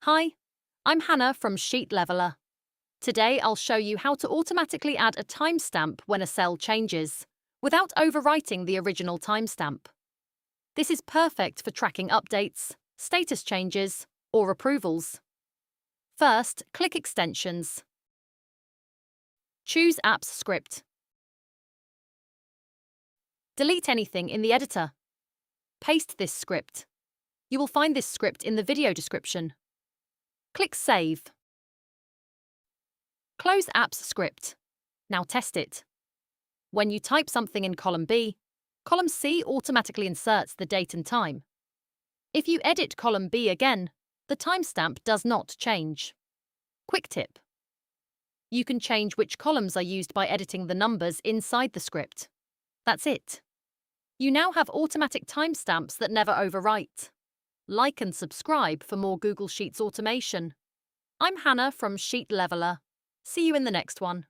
Hi, I'm Hannah from Sheet Leveler. Today I'll show you how to automatically add a timestamp when a cell changes, without overwriting the original timestamp. This is perfect for tracking updates, status changes, or approvals. First, click Extensions. Choose Apps Script. Delete anything in the editor. Paste this script. You will find this script in the video description. Click Save. Close Apps Script. Now test it. When you type something in column B, column C automatically inserts the date and time. If you edit column B again, the timestamp does not change. Quick tip: you can change which columns are used by editing the numbers inside the script. That's it. You now have automatic timestamps that never overwrite. Like and subscribe for more Google Sheets automation. I'm Hannah from Sheet Leveler. See you in the next one.